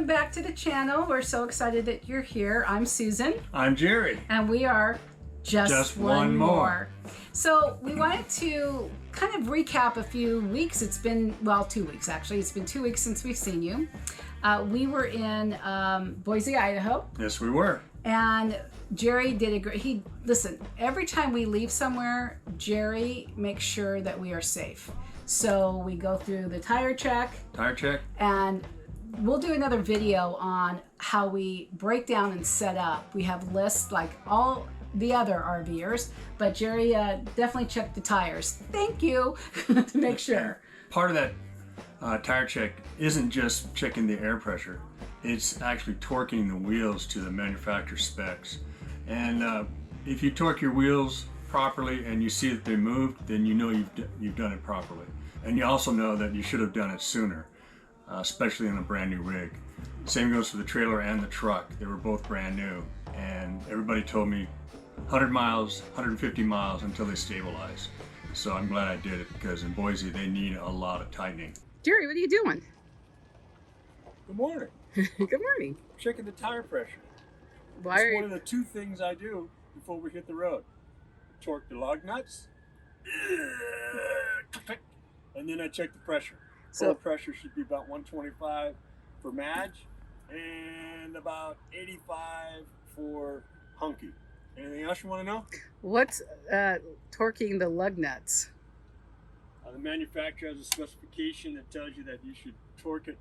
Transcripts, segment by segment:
welcome back to the channel. We're so excited that you're here. I'm Susan. I'm Jerry. And we are Just One More. So we wanted to kind of recap a few weeks. It's been, well, 2 weeks actually. It's been 2 weeks since we've seen you. We were in Boise, Idaho. Yes, we were. And Jerry did a great, listen, every time we leave somewhere, Jerry makes sure that we are safe. So we go through the tire check. And we'll do another video on how we break down and set up. We have lists like all the other RVers, but Jerry definitely checked the tires. Thank you to make sure. Part of that tire check isn't just checking the air pressure. It's actually torquing the wheels to the manufacturer specs. And if you torque your wheels properly and you see that they moved, then you know you've done it properly. And you also know that you should have done it sooner, especially in a brand new rig. Same goes for the trailer and the truck. They were both brand new. And everybody told me 100 miles, 150 miles until they stabilize. So I'm glad I did it because in Boise, they need a lot of tightening. Jerry, what are you doing? Good morning. Good morning. Checking the tire pressure. Why It's one of the two things I do before we hit the road. Torque the lug nuts, and then I check the pressure. Full pressure should be about 125 for Madge and about 85 for Hunky. Anything else you want to know? What's torquing the lug nuts? The manufacturer has a specification that tells you that you should torque it,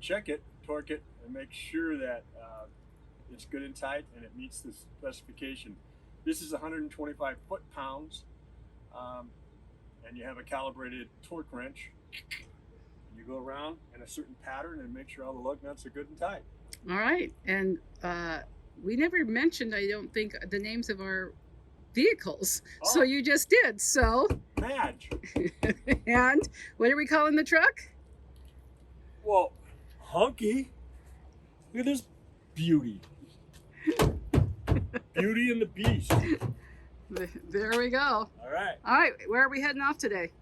check it, torque it, and make sure that it's good and tight and it meets the specification. This is 125 foot-pounds, and you have a calibrated torque wrench. You go around in a certain pattern and make sure all the lug nuts are good and tight. All right, and we never mentioned, I don't think, the names of our vehicles. Oh. So you just did. So Madge. And what are we calling the truck? Well, Hunky. Look at this beauty. Beauty and the Beast. There we go. All right. All right. Where are we heading off today?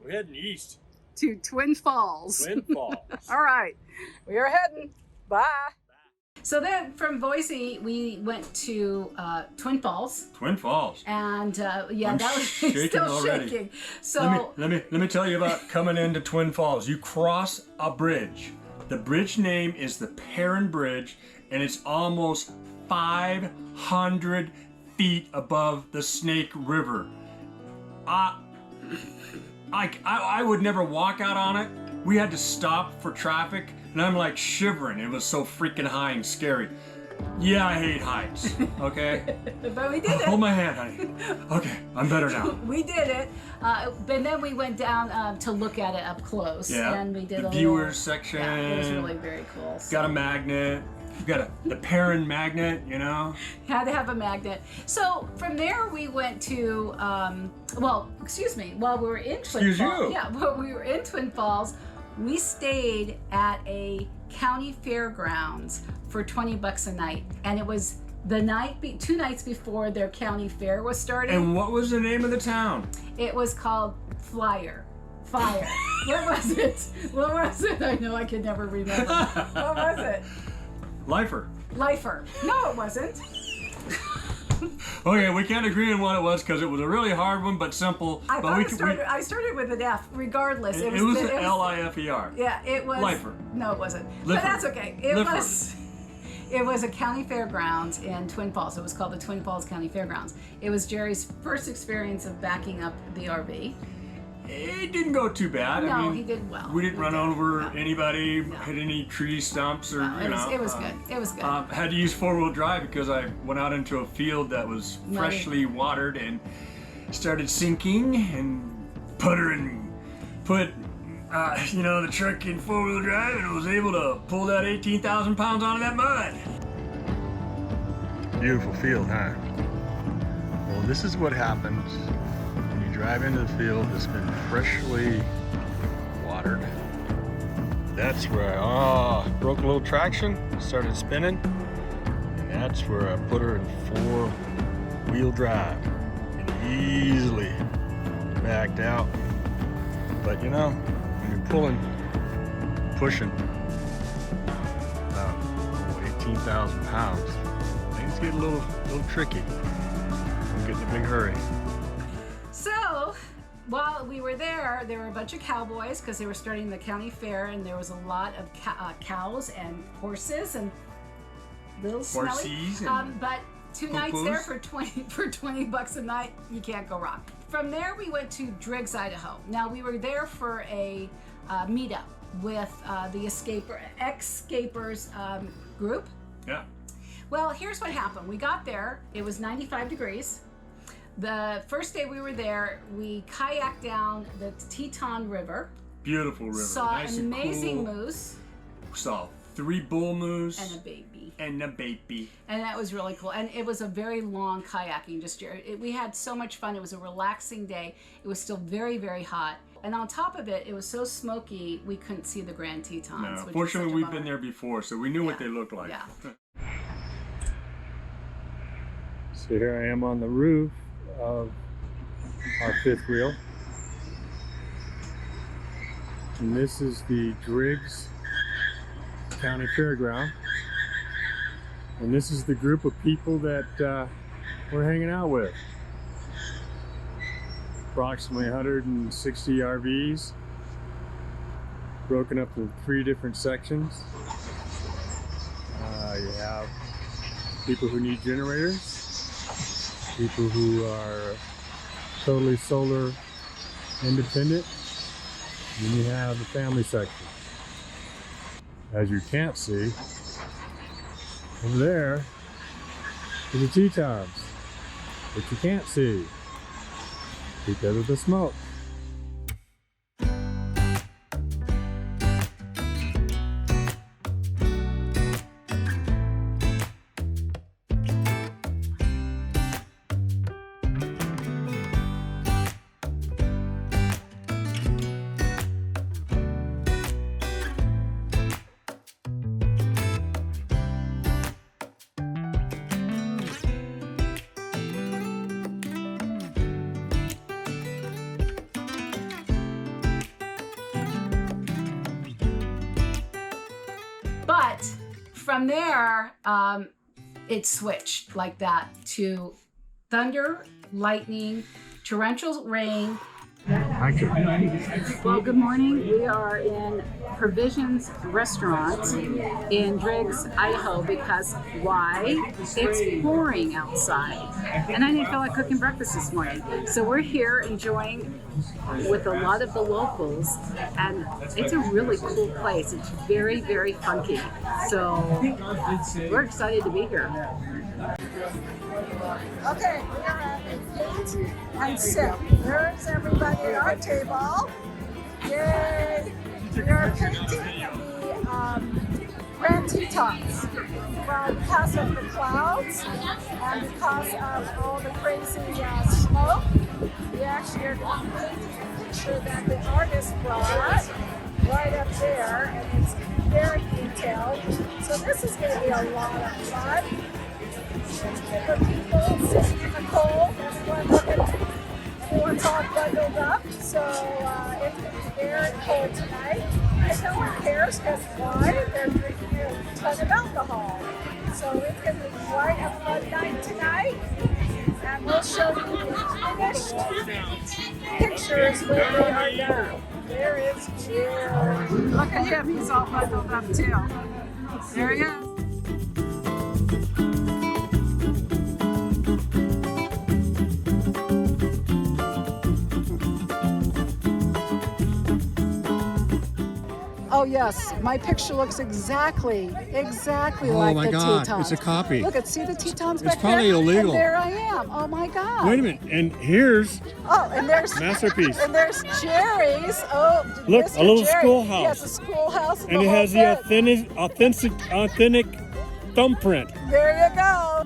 We're heading east. To Twin Falls. Twin Falls. All right. We are heading. Bye. So then from Boise, we went to Twin Falls. Twin Falls. And yeah, I'm that was shaking still already. shaking. So let me tell you about coming into Twin Falls. You cross a bridge. The bridge name is the Perrin Bridge, and it's almost 500 feet above the Snake River. I would never walk out on it. We had to stop for traffic, and I'm like shivering. It was so freaking high and scary. Yeah, I hate heights, okay? But we did it. Hold my hand, honey. Okay, I'm better now. We did it. But then we went down to look at it up close. Yeah, And we did the a viewers little, section. Yeah, it was really very cool. So. Got a magnet. We've got the Perrin magnet, you know? Had to have a magnet. So from there we went to, well, excuse me, while we were in Twin Falls. Yeah, while we were in Twin Falls, we stayed at a county fairgrounds for $20 a night. And it was the night, 2 nights before their county fair was starting. And what was the name of the town? It was called Fire. What was it? What was it? I know I could never remember. What was it? Lifer. No, it wasn't. Okay, we can't agree on what it was because it was a really hard one, but simple. I started with an F. Regardless, it was an L-I-F-E-R. Yeah, it was. Lifer. No, it wasn't. Lifer. But that's okay. It was a county fairgrounds in Twin Falls. It was called the Twin Falls County Fairgrounds. It was Jerry's first experience of backing up the RV. It didn't go too bad. No, I mean, he did well. We didn't run over anybody, hit any tree stumps, or it was good. It was good. Had to use 4-wheel drive because I went out into a field that was freshly watered and started sinking, and put the truck in 4-wheel drive, and was able to pull that 18,000 pounds out of that mud. Beautiful field, huh? Well, this is what happens when you drive into the field that's been freshly watered. That's where I broke a little traction, started spinning, and that's where I put her in 4-wheel drive and easily backed out. But you know, when you're pushing, 18,000 pounds. Things get a little tricky. We'll get in a big hurry. So, while we were there were a bunch of cowboys because they were starting the county fair, and there was a lot of cows and horses and little smelly. But 2 nights there for 20 bucks a night, you can't go wrong. From there, we went to Driggs, Idaho. Now, we were there for a meetup with the ex-scapers group. Yeah. Well, here's what happened. We got there. It was 95 degrees. The first day we were there, we kayaked down the Teton River. Beautiful river. Saw nice an amazing cool. moose. Saw 3 bull moose. And a baby. And that was really cool. And it was a very long kayaking. We had so much fun. It was a relaxing day. It was still very, very hot. And on top of it, it was so smoky, we couldn't see the Grand Tetons. No, fortunately, we've been there before, so we knew what they looked like. Yeah. So here I am on the roof of our 5th wheel. And this is the Driggs County Fairground. And this is the group of people that we're hanging out with. Approximately 160 RVs, broken up into 3 different sections. You have people who need generators, people who are totally solar independent, and then you have the family section. As you can't see, over there is the Tetons, but you can't see because of the smoke. But from there, it switched like that to thunder, lightning, torrential rain. Well, good morning. We are in Provisions Restaurant in Driggs, Idaho, because why? It's pouring outside. And I didn't feel like cooking breakfast this morning. So we're here enjoying with a lot of the locals, and it's a really cool place. It's very, very funky. So we're excited to be here. Okay, we are having paint and sip. There's everybody at our table. Yay! We are painting the Grand Tetons because of the clouds and because of all the crazy smoke. We actually are going to be painting a picture that the artist brought right up there, and it's very detailed. So this is going to be a lot of fun. For people sitting in the cold, everyone's all bundled up, so it's going to be very cold tonight. And no one cares because why? They're drinking a ton of alcohol. So it's going to be quite a fun night tonight. And we'll show you the finished pictures when they are done. There is Jerry. Look at him, he's all bundled up too. There he is. Oh yes, my picture looks exactly like the Tetons. Oh my God, it's a copy. Look, see the Tetons back It's probably there? illegal. And there I am. Oh my God. Wait a minute, and here's and there's masterpiece. And there's Jerry's. Oh, Look, Mr. a little Jerry. schoolhouse. Yes, a schoolhouse. And it has the authentic thumbprint. There you go.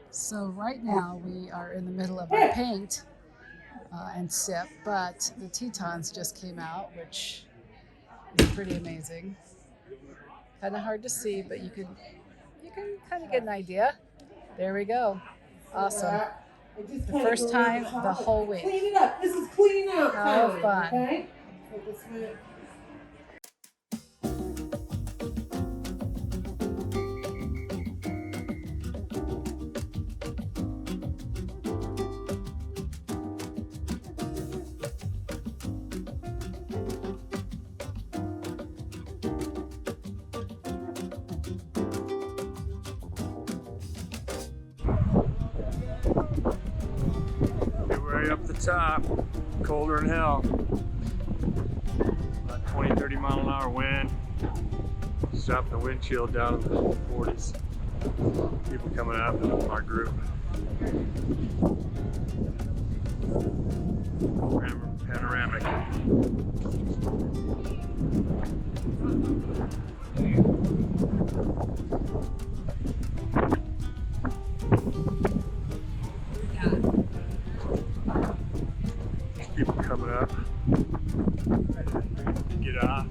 So right now we are in the middle of our paint and sip, but the Tetons just came out, which is pretty amazing. Kind of hard to see, but you can kind of get an idea. There we go. Awesome. The first time the whole week. Clean it up. This is cleaning out. How fun. Okay? top, colder than hell. About 20-30 mile an hour wind. It's dropping the wind chill down in the 40s. People coming up in our group. Panoramic. People coming up. Get off.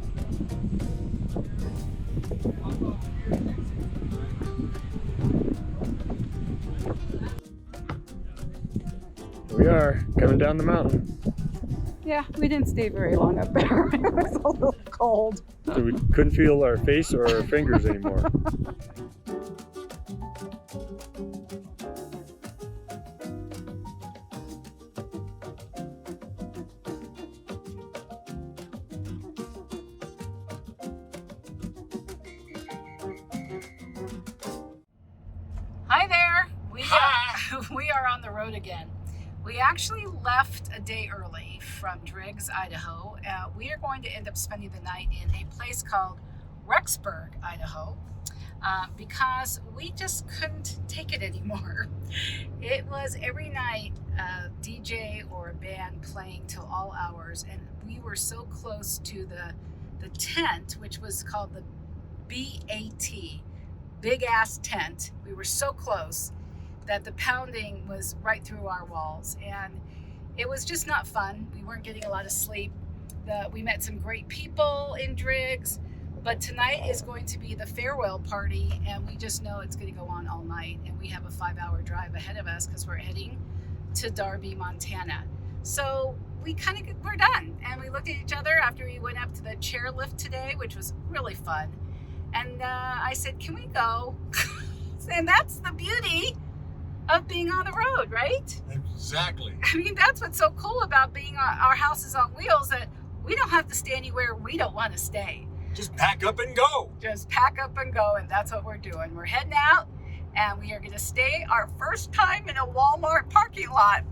Here we are, coming down the mountain. Yeah, we didn't stay very long up there. It was a little cold. So we couldn't feel our face or our fingers anymore. Hi there. We are on the road again. We actually left a day early from Driggs, Idaho. We are going to end up spending the night in a place called Rexburg, Idaho, because we just couldn't take it anymore. It was every night a DJ or a band playing till all hours, and we were so close to the tent, which was called the BAT, big ass tent. We were so close that the pounding was right through our walls, and it was just not fun. We weren't getting a lot of sleep. We met some great people in Driggs, but tonight is going to be the farewell party, and we just know it's going to go on all night, and we have a 5-hour drive ahead of us because we're heading to Darby, Montana. So we're done, and we looked at each other after we went up to the chairlift today, which was really fun, and I said, can we go? And that's the beauty of being on the road, right? Exactly. I mean, that's what's so cool about being our house is on wheels, that we don't have to stay anywhere we don't want to stay. Just pack up and go. Just pack up and go, and that's what we're doing. We're heading out, and we are going to stay our first time in a Walmart parking lot.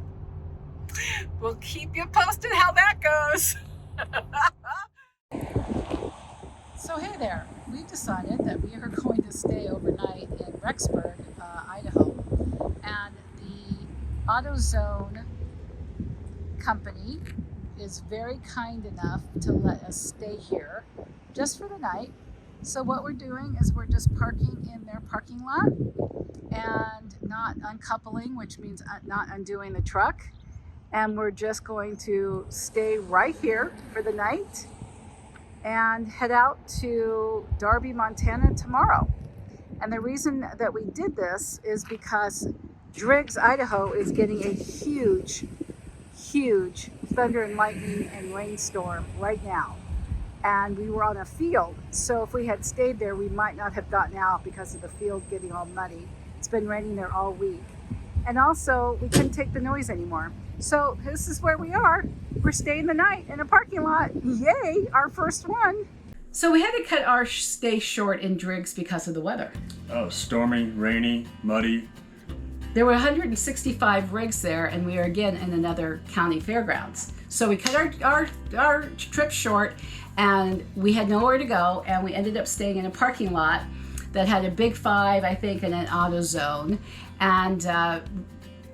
We'll keep you posted how that goes. So hey there, we decided that we are going to stay overnight in Rexburg, Idaho, and the AutoZone company is very kind enough to let us stay here just for the night. So what we're doing is we're just parking in their parking lot and not uncoupling, which means not undoing the truck, and we're just going to stay right here for the night and head out to Darby, Montana tomorrow. And the reason that we did this is because Driggs, Idaho is getting a huge thunder and lightning and rainstorm right now. And we were on a field, so if we had stayed there, we might not have gotten out because of the field getting all muddy. It's been raining there all week. And also, we couldn't take the noise anymore. So this is where we are. We're staying the night in a parking lot. Yay, our first one. So we had to cut our stay short in Driggs because of the weather. Oh, stormy, rainy, muddy. There were 165 rigs there, and we are again in another county fairgrounds. So we cut our trip short, and we had nowhere to go, and we ended up staying in a parking lot that had a Big 5, I think, and an AutoZone. And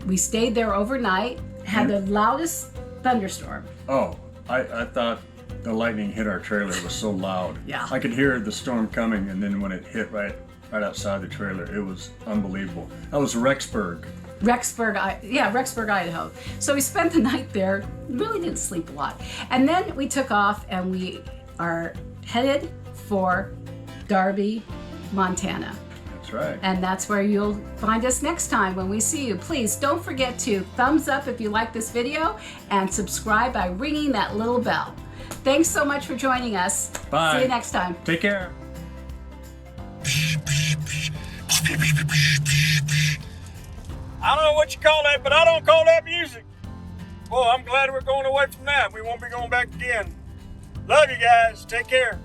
we stayed there overnight, had the loudest thunderstorm. Oh, I thought the lightning hit our trailer. It was so loud. Yeah. I could hear the storm coming, and then when it hit right outside the trailer, it was unbelievable. That was Rexburg. Rexburg, Idaho. So we spent the night there, really didn't sleep a lot. And then we took off and we are headed for Darby, Montana. That's right. And that's where you'll find us next time when we see you. Please don't forget to thumbs up if you like this video and subscribe by ringing that little bell. Thanks so much for joining us. Bye. See you next time. Take care. I don't know what you call that, but I don't call that music. Well, I'm glad we're going away from that. We won't be going back again. Love you guys. Take care.